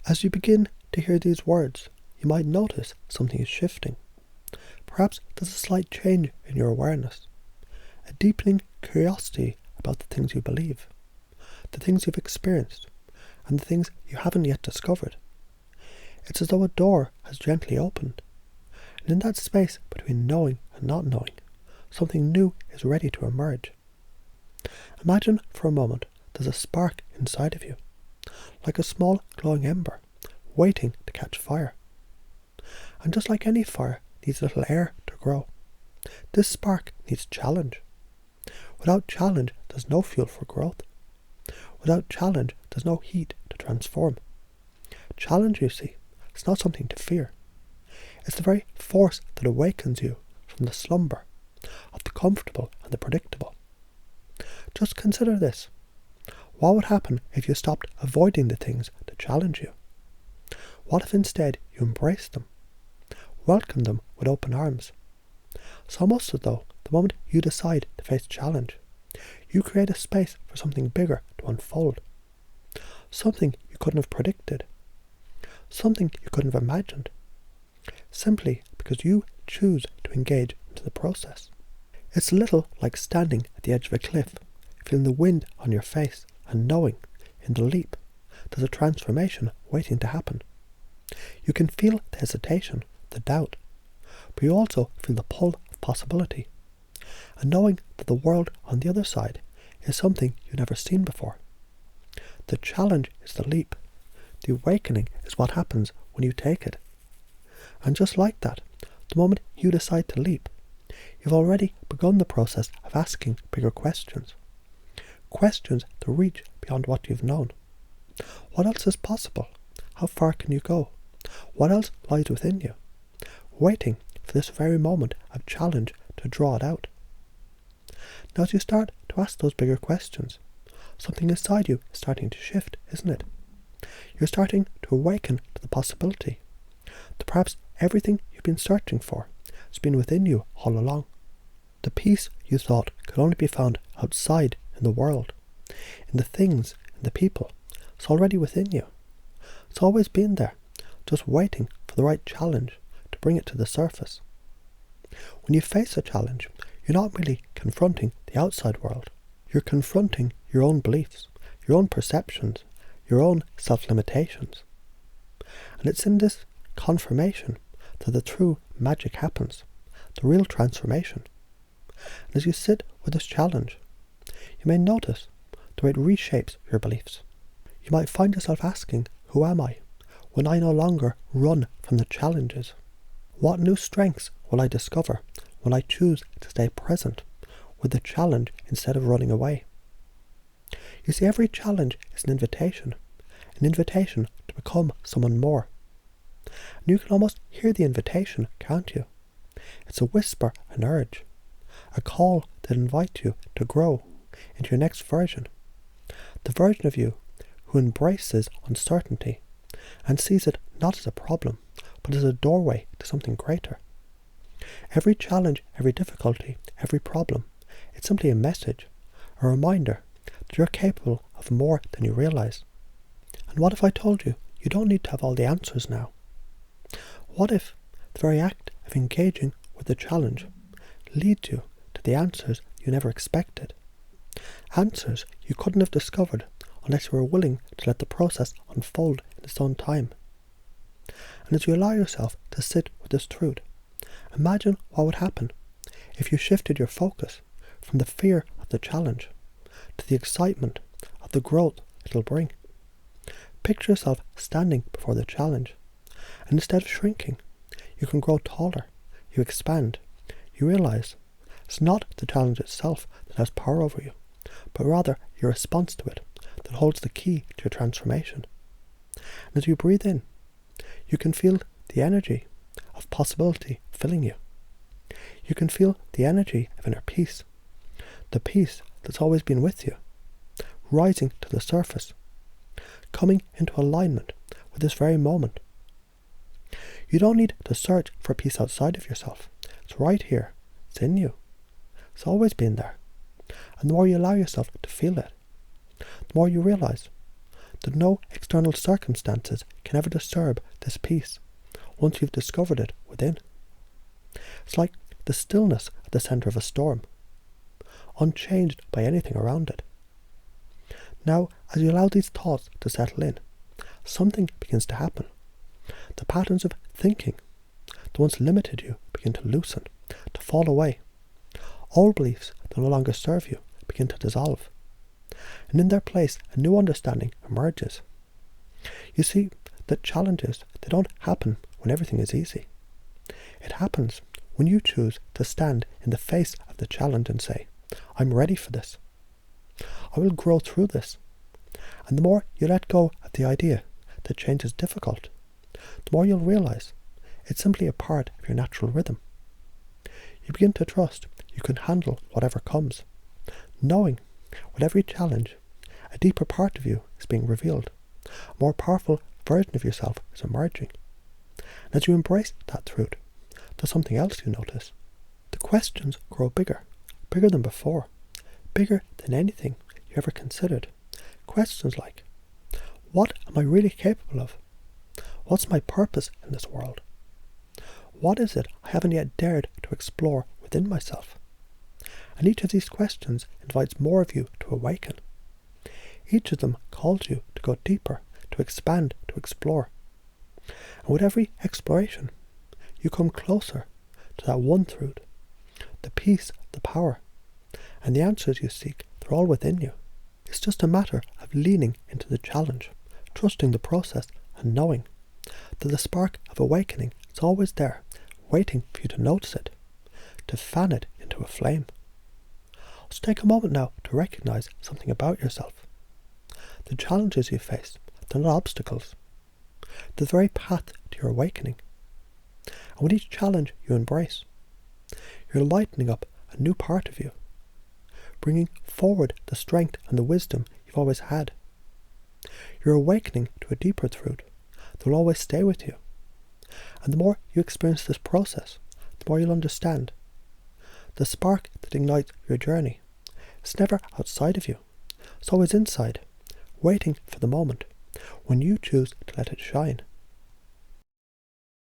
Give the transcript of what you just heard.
As you begin to hear these words, you might notice something is shifting. Perhaps there's a slight change in your awareness, a deepening curiosity about the things you believe, the things you've experienced, and the things you haven't yet discovered. It's as though a door has gently opened, and in that space between knowing and not knowing, something new is ready to emerge. Imagine for a moment there's a spark inside of you, like a small glowing ember, waiting to catch fire. And just like any fire needs a little air to grow, this spark needs challenge. Without challenge, there's no fuel for growth. Without challenge, there's no heat to transform. Challenge, you see, is not something to fear. It's the very force that awakens you from the slumber of the comfortable and the predictable. Just consider this. What would happen if you stopped avoiding the things that challenge you? What if instead you embraced them? Welcome them with open arms. It's almost as though the moment you decide to face challenge, you create a space for something bigger to unfold. Something you couldn't have predicted. Something you couldn't have imagined. Simply because you choose to engage into the process. It's a little like standing at the edge of a cliff, feeling the wind on your face and knowing, in the leap, there's a transformation waiting to happen. You can feel the hesitation, the doubt, but you also feel the pull of possibility, and knowing that the world on the other side is something you've never seen before. The challenge is the leap. The awakening is what happens when you take it. And just like that, the moment you decide to leap, you've already begun the process of asking bigger questions. Questions to reach beyond what you've known. What else is possible? How far can you go? What else lies within you? Waiting for this very moment of challenge to draw it out. Now as you start to ask those bigger questions, something inside you is starting to shift, isn't it? You're starting to awaken to the possibility that perhaps everything you've been searching for has been within you all along. The peace you thought could only be found outside in the world, in the things, in the people, it's already within you. It's always been there, just waiting for the right challenge to bring it to the surface. When you face a challenge, you're not really confronting the outside world. You're confronting your own beliefs, your own perceptions, your own self-limitations. And it's in this confirmation that the true magic happens, the real transformation. And as you sit with this challenge, you may notice the way it reshapes your beliefs. You might find yourself asking, who am I when I no longer run from the challenges? What new strengths will I discover when I choose to stay present with the challenge instead of running away? You see, every challenge is an invitation to become someone more. And you can almost hear the invitation, can't you? It's a whisper, an urge, a call that invites you to grow into your next version, the version of you who embraces uncertainty and sees it not as a problem, but as a doorway to something greater. Every challenge, every difficulty, every problem, it's simply a message, a reminder that you're capable of more than you realize. And what if I told you you don't need to have all the answers now? What if the very act of engaging with the challenge leads you to the answers you never expected? Answers you couldn't have discovered unless you were willing to let the process unfold in its own time. And as you allow yourself to sit with this truth, imagine what would happen if you shifted your focus from the fear of the challenge to the excitement of the growth it'll bring. Picture yourself standing before the challenge, and instead of shrinking, you can grow taller, you expand, you realize it's not the challenge itself that has power over you, but rather your response to it that holds the key to your transformation. And as you breathe in, you can feel the energy of possibility filling you. You can feel the energy of inner peace, the peace that's always been with you, rising to the surface, coming into alignment with this very moment. You don't need to search for peace outside of yourself. It's right here. It's in you. It's always been there. And the more you allow yourself to feel it, the more you realize that no external circumstances can ever disturb this peace once you've discovered it within. It's like the stillness at the centre of a storm, unchanged by anything around it. Now, as you allow these thoughts to settle in, something begins to happen. The patterns of thinking that once limited you begin to loosen, to fall away. Old beliefs that no longer serve you begin to dissolve. And in their place, a new understanding emerges. You see that challenges, they don't happen when everything is easy. It happens when you choose to stand in the face of the challenge and say, I'm ready for this. I will grow through this. And the more you let go of the idea that change is difficult, the more you'll realize it's simply a part of your natural rhythm. You begin to trust you can handle whatever comes, knowing with every challenge, a deeper part of you is being revealed. A more powerful version of yourself is emerging. And as you embrace that truth, there's something else you notice. The questions grow bigger, bigger than before, bigger than anything you ever considered. Questions like, what am I really capable of? What's my purpose in this world? What is it I haven't yet dared to explore within myself? And each of these questions invites more of you to awaken. Each of them calls you to go deeper, to expand, to explore. And with every exploration, you come closer to that one truth, the peace, the power, and the answers you seek, they're all within you. It's just a matter of leaning into the challenge, trusting the process, and knowing that the spark of awakening is always there, waiting for you to notice it, to fan it into a flame. So take a moment now to recognize something about yourself. The challenges you face, they're not obstacles. They're the very path to your awakening. And with each challenge you embrace, you're lightening up a new part of you, bringing forward the strength and the wisdom you've always had. You're awakening to a deeper truth that will always stay with you. And the more you experience this process, the more you'll understand. The spark that ignites your journey is never outside of you. It's always inside, waiting for the moment when you choose to let it shine.